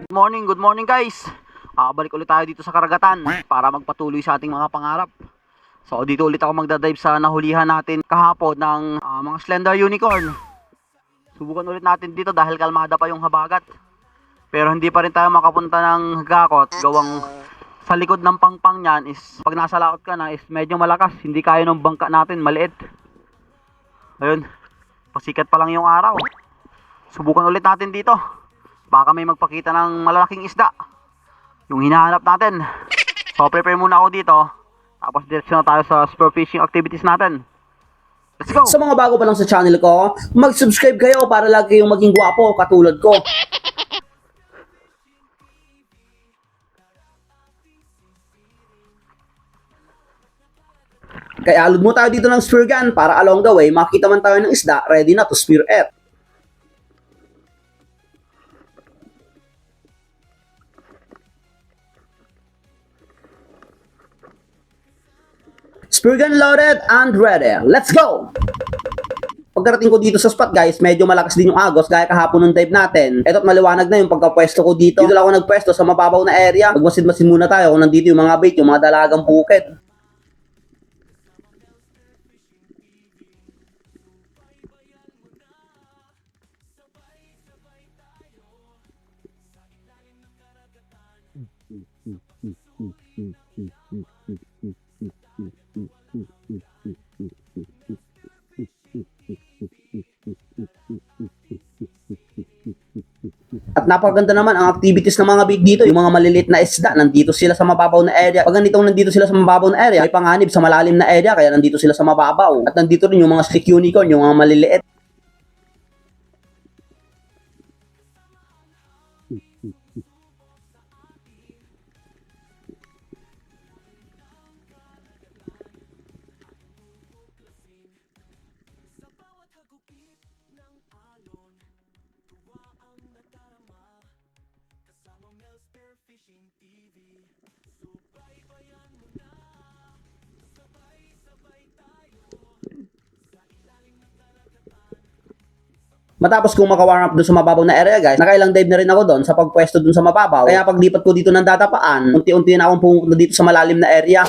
Good morning guys. Balik ulit tayo dito sa karagatan para magpatuloy sa ating mga pangarap. So dito ulit ako magdadive sa nahulihan natin kahapon ng mga slender unicorn. Subukan ulit natin dito dahil kalmada pa yung habagat. Pero hindi pa rin tayo makapunta ng gakot. Gawang sa likod ng pangpang niyan is pag nasa laot ka na is medyo malakas. Hindi kaya ng bangka natin, maliit. Ayun, pasikat pa lang yung araw. Subukan ulit natin dito. Baka may magpakita ng malalaking isda. Yung hinahanap natin. So prepare muna ako dito. Tapos diretso na tayo sa spear fishing activities natin. Let's go! Sa mga bago pa lang sa channel ko, mag-subscribe kayo para lagi kayong maging gwapo katulad ko. Kaya alod mo tayo dito ng spear gun para along the way makita man tayo ng isda ready na to spear it. Spear gun loaded and ready. Let's go! Pagkarating ko dito sa spot guys, medyo malakas din yung agos gaya kahapon ng dive natin. Eto't maliwanag na yung pagkapwesto ko dito. Dito lang ako nagpwesto sa mababaw na area. Magmasid-masid muna tayo kung nandito yung mga bait, yung mga dalagang bukid. At napakaganda naman ang activities ng mga bait dito. Yung mga maliliit na isda, nandito sila sa mababaw na area. Pag ganitong nandito sila sa mababaw na area, may panganib sa malalim na area, kaya nandito sila sa mababaw. At nandito rin yung mga stick unicorn, yung mga maliliit. Matapos kong maka-warm up doon sa mababaw na area guys, nakailang dive na rin ako doon sa pagpwesto doon sa mababaw. Kaya paglipat ko dito ng dadapaan, unti-unti na akong pumunta dito sa malalim na area.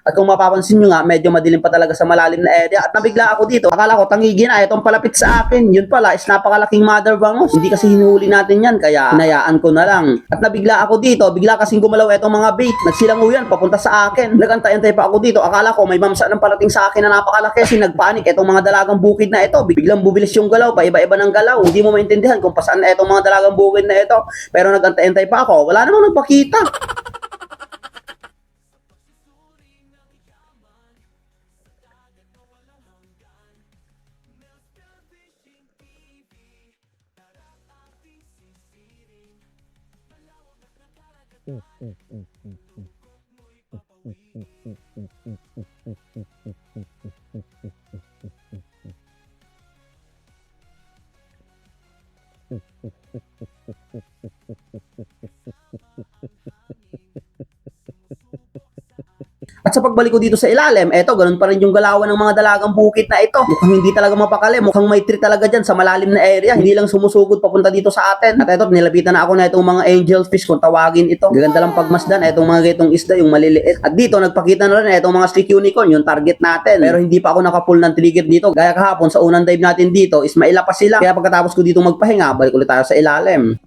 At kung mapapansin nyo nga, medyo madilim pa talaga sa malalim na area. At nabigla ako dito. Akala ko tangigi na itong palapit sa akin. Yun pala is napakalaking mother bangus. Hindi kasi hinuhuli natin yan, kaya hinayaan ko na lang. At nabigla ako dito. Bigla kasing gumalaw itong mga bait. Nagsilango yan papunta sa akin. Nagantay-antay pa ako dito. Akala ko may mamsa ng parating sa akin na napakalaki. Kasi nagpanik itong mga dalagang bukid na ito. Biglang bubilis yung galaw. Paiba-iba ng galaw. Hindi mo maintindihan kung pasaan na itong mga dalagang bukid na ito. Pero nagantay-antay pa ako. Wala namang nagpakita. At sa pagbalik ko dito sa ilalim, eto, ganun pa rin yung galawan ng mga dalagang bukid na ito. Mukhang hindi talaga mapakali. Mukhang may tree talaga dyan sa malalim na area. Hindi lang sumusugod papunta dito sa atin. At eto, nilapitan na ako na itong mga angelfish kung tawagin ito. Gaganda lang pagmasdan, etong mga gitong isda, yung maliliit. At dito, nagpakita na rin itong mga stick unicorn, yung target natin. Pero hindi pa ako nakapull ng trigger dito. Gaya kahapon, sa unang dive natin dito, is mailapas sila. Kaya pagkatapos ko dito magpahinga, balik ulit tayo sa ilalim.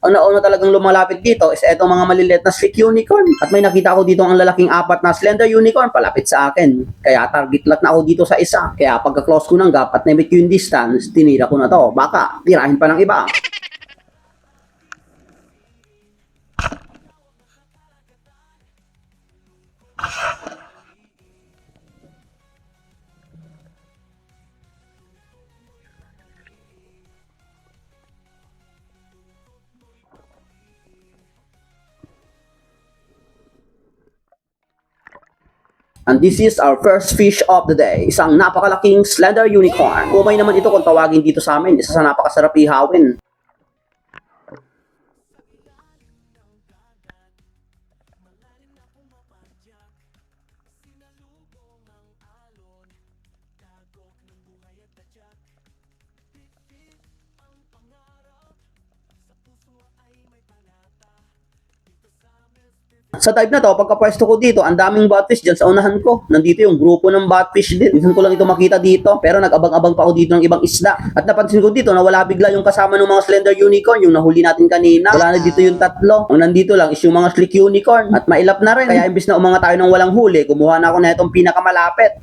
Ang nauna talagang lumalapit dito is etong mga maliliit na slick unicorn. At may nakita ako dito ang lalaking apat na slender unicorn palapit sa akin. Kaya target lock na ako dito sa isa. Kaya pagka-close ko ng gap at na-meet ko yung distance, tinira ko na to. Baka tirahin pa ng iba. And this is our first fish of the day. Isang napakalaking slender unicorn. Umay naman ito kung tawagin dito sa amin. Isa sa napakasarap ihawin. Sa dive na to, pagkapwesto ko dito, ang daming botfish dyan sa unahan ko. Nandito yung grupo ng botfish din. Minsan ko lang ito makita dito, pero nag-abang-abang pa ako dito ng ibang isda. At napansin ko dito, nawala bigla yung kasama ng mga slender unicorn, yung nahuli natin kanina. Wala na dito yung tatlo. Ang nandito lang is yung mga slick unicorn. At mailap na rin. Kaya imbis na umanga tayo ng walang huli, kumuha na ako na itong pinakamalapit.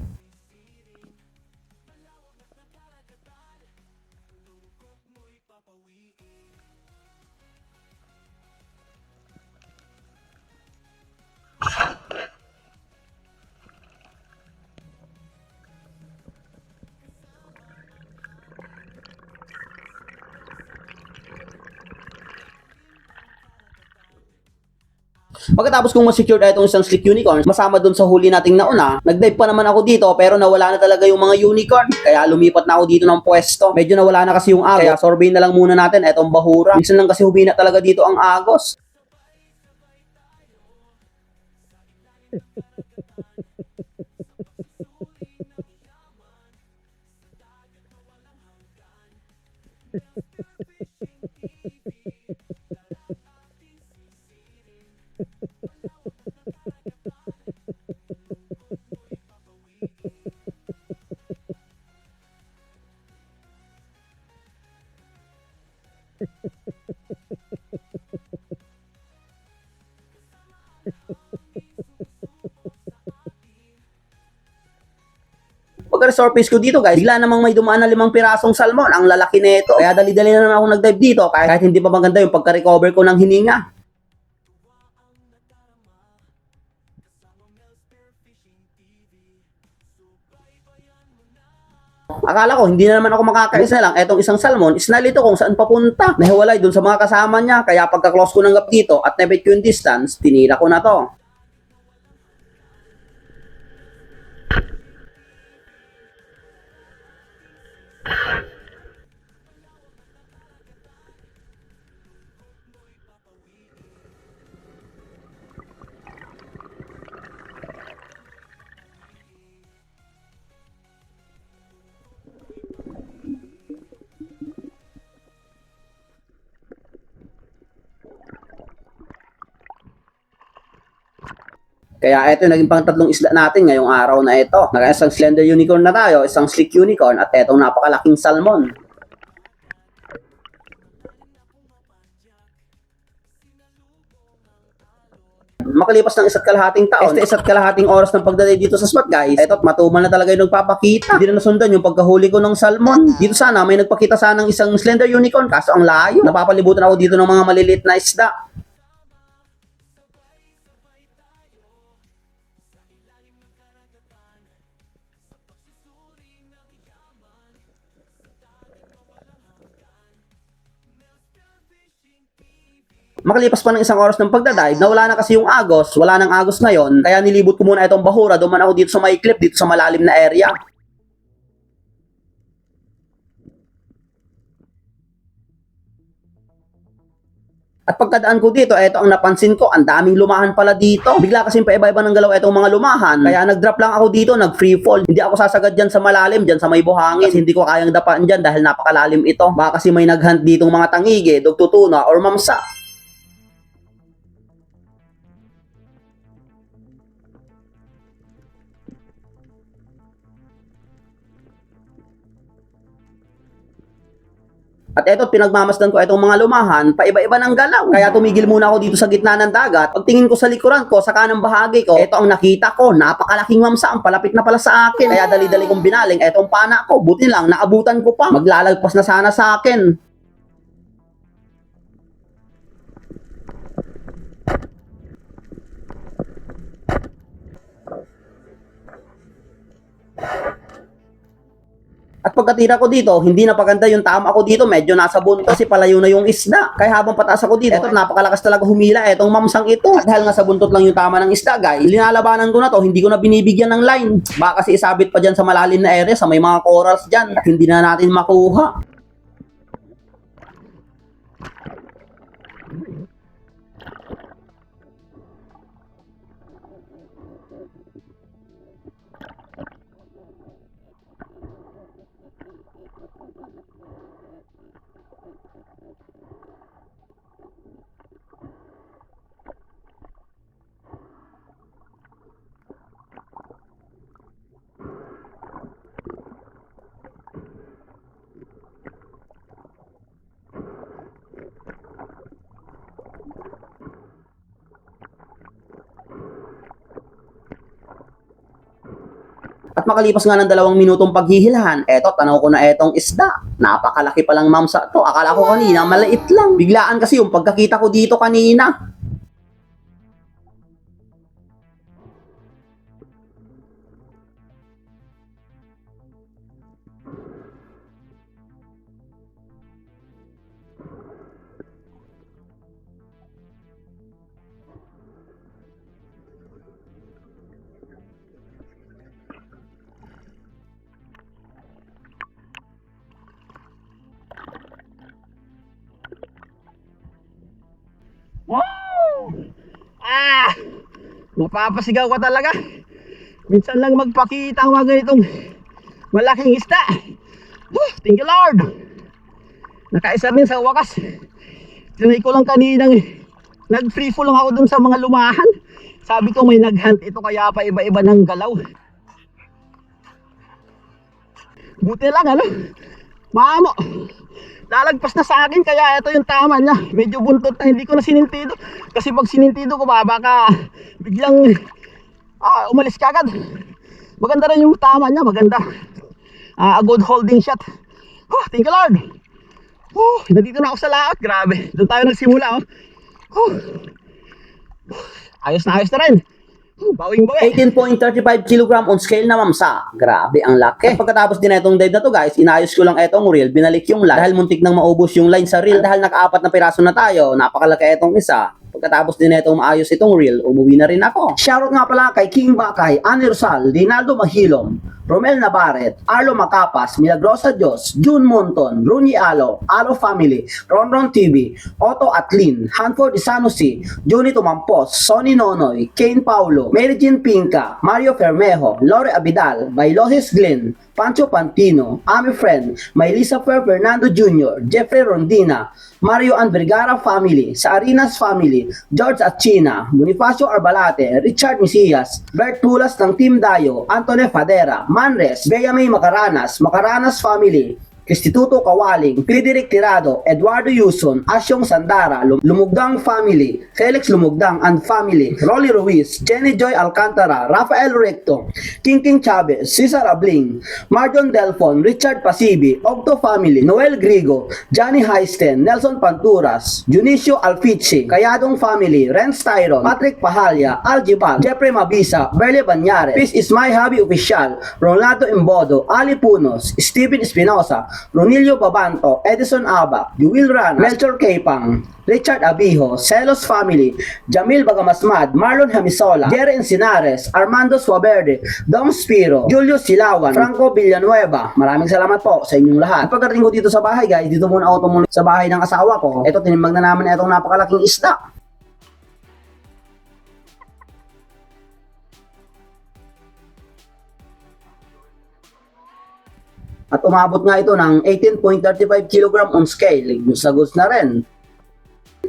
Pagkatapos kong ma-secure na itong isang slick unicorn, masama dun sa huli nating nauna, nag-dive pa naman ako dito pero nawala na talaga yung mga unicorn. Kaya lumipat na ako dito ng pwesto. Medyo nawala na kasi yung agos, kaya survey na lang muna natin itong bahura. Minsan lang kasi humina talaga dito ang agos. Pagka-resurface ko dito guys, bigla namang may dumaan na 5 pirasong salmon. Ang lalaki nito. Kaya dali-dali na naman ako nag-dive dito kahit hindi pa maganda yung pagka-recover ko ng hininga. Akala ko hindi na naman ako makakaisa lang. Etong isang salmon, isnalito kung saan papunta. Nahiwalay dun sa mga kasama niya. Kaya pagka-close ko ng gap dito at na-bet ko yung distance, tinira ko na to. Kaya ito yung naging pang-tatlong isla natin ngayong araw na ito. Isang slender unicorn na tayo, isang slick unicorn, at etong napakalaking salmon. Makalipas ng isa't kalahating taon, isa't kalahating oras ng pagdaday dito sa spot guys, eto't matumal na talaga yung nagpapakita. Hindi na nasundan yung pagkahuli ko ng salmon. Dito sana may nagpakita sana ng isang slender unicorn, kaso ang layo. Napapalibutan ako dito ng mga maliliit na isda. Makalipas pa ng isang oras ng pagdadive, nawala na kasi yung agos, wala nang agos ngayon, kaya nilibot ko muna itong bahura, duman ako dito sa may clip, dito sa malalim na area. At pagkadaan ko dito, eto ang napansin ko, ang daming lumahan pala dito. Bigla kasing paiba-iba ng galaw etong mga lumahan, kaya nag-drop lang ako dito, nag-free fall. Hindi ako sasagad dyan sa malalim, dyan sa may buhangin, kasi hindi ko kayang dapaan dyan dahil napakalalim ito. Baka kasi may naghunt ditong mga tangige, dugtutuna, or mamsa. At eto, pinagmamasdan ko itong mga lumahan, paiba-iba ng galaw. Kaya tumigil muna ako dito sa gitna ng dagat. Pagtingin ko sa likuran ko, sa kanang bahagi ko, eto ang nakita ko, napakalaking mamsa, ang palapit na pala sa akin. Kaya dali-dali kong binaling etong pana ko. Buti lang, naabutan ko pa. Maglalagpas na sana sa akin. At pagkatira ko dito, hindi na paganda yung tama ko dito, medyo nasa bunto kasi palayo na yung isda. Kaya habang pataas ako dito, eto napakalakas talaga humila etong mamsang ito. At dahil nga sa buntot lang yung tama ng isda, guys, linalabanan ko na to, hindi ko na binibigyan ng line. Baka kasi isabit pa dyan sa malalim na area, sa may mga corals dyan, at hindi na natin makuha. At makalipas nga ng 2 minutong paghihilahan, eto, tanaw ko na etong isda. Napakalaki palang mamsa to. Akala ko kanina, maliit lang. Biglaan kasi yung pagkakita ko dito kanina. Wow! Mapapasigaw ka talaga. Minsan lang magpakita ang mga ganitong malaking isda. Thank you Lord. Nakaisa rin sa wakas. Tinay ko lang kaninang nag-free fall lang ako dun sa mga lumahan. Sabi ko may nag-hunt ito kaya pa iba-iba ng galaw. Buti lang ano. Mamo. Lalagpas na sa akin kaya ito yung tama niya. Medyo buntot na hindi ko na sinintido. Kasi pag sinintido ko baka biglang umalis ka agad. Maganda rin yung tama niya, maganda. A good holding shot. Thank you Lord. Nandito na ako sa laot, grabe. Doon tayo nagsimula ayos na rin. Bawing-bawi. 18.35 kg on scale na mamsa. Grabe, ang laki. At pagkatapos din itong dive na to guys, inayos ko lang itong reel, binalik yung line. Dahil muntik nang maubos yung line sa reel. Dahil naka-4 na piraso na tayo, napakalaki itong isa. Pagkatapos din itong maayos itong reel, umuwi na rin ako. Shoutout nga pala kay King Bakay, Ani Rosal, Dinaldo Mahilom, Romel Navarret, Arlo Macapas, Milagrosa Dios, June Monton, Runi Alo, Alo Family, Ronron TV, Otto Atlin, Hanford Isanusi, Juni Tumampos, Sonny Nonoy, Kane Paulo, Mary Jean Pinca, Mario Fermejo, Lore Abidal, Bailohes Glenn, Pancho Pantino, Ami Friend, Maylisa Fernando Jr., Jeffrey Rondina, Mario Ann Vergara Family, Saarinas Family, George Achina, Bonifacio Arbalate, Richard Misias, Bert Tulas ng Team Dayo, Antone Fadera, Manres, Bea May Macaranas, Macaranas Family, Kristituto Kawaling, Frederick Tirado, Eduardo Yuson, Asyong Sandara, Lumugdang Family, Felix Lumugdang and Family, Rolly Ruiz, Jenny Joy Alcantara, Rafael Recto, King Chavez, Cesar Abling, Marjon Delfon, Richard Pasibi, Ogto Family, Noel Grigo, Johnny Heisten, Nelson Panturas, Junicio Alfici, Kayadong Family, Renz Tyron, Patrick Pahalya, Aljibal, Jeffrey Mabisa, Berle Banyare, Peace is My Hobby Official, Ronaldo Imbodo, Ali Punos, Steven Espinosa, Ronilio Babanto, Edison Aba, Juwil Rana, Melchor Capang, Richard Abijo, Celos Family, Jamil Bagamasmad, Marlon Hamisola, Jerry Encinares, Armando Suaverde, Dom Spiro, Julio Silawan, Franco Villanueva. Maraming salamat po sa inyong lahat. Pagdating ko dito sa bahay guys, dito muna ako tumuloy sa bahay ng asawa ko. Ito, tinimbang na naman itong napakalaking isda. At umabot nga ito ng 18.35 kg on scale. Goods na rin.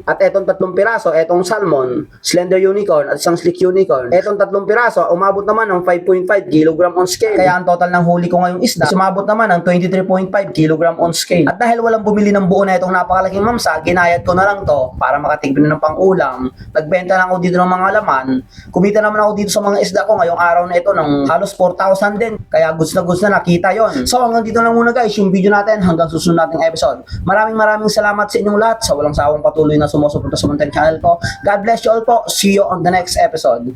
At etong 3 piraso, etong salmon, slender unicorn at isang slick unicorn. Etong 3 piraso, umabot naman ng 5.5 kg on scale. Kaya ang total ng huli ko ngayong isda, sumabot naman ng 23.5 kg on scale. At dahil walang bumili ng buo na itong napakalaking mamsa, ginayat ko na lang to para makatigbin ng pang-ulam. Nagbenta lang ako dito ng mga laman. Kumita naman ako dito sa mga isda ko ngayong araw na ito ng halos 4,000 din. Kaya goods na nakita yon. So hanggang dito lang muna guys yung video natin, hanggang susunod nating episode. Maraming salamat sa inyong lahat sa walang sawang patuloy na sumusuporta sa munting channel ko. God bless you all po. See you on the next episode.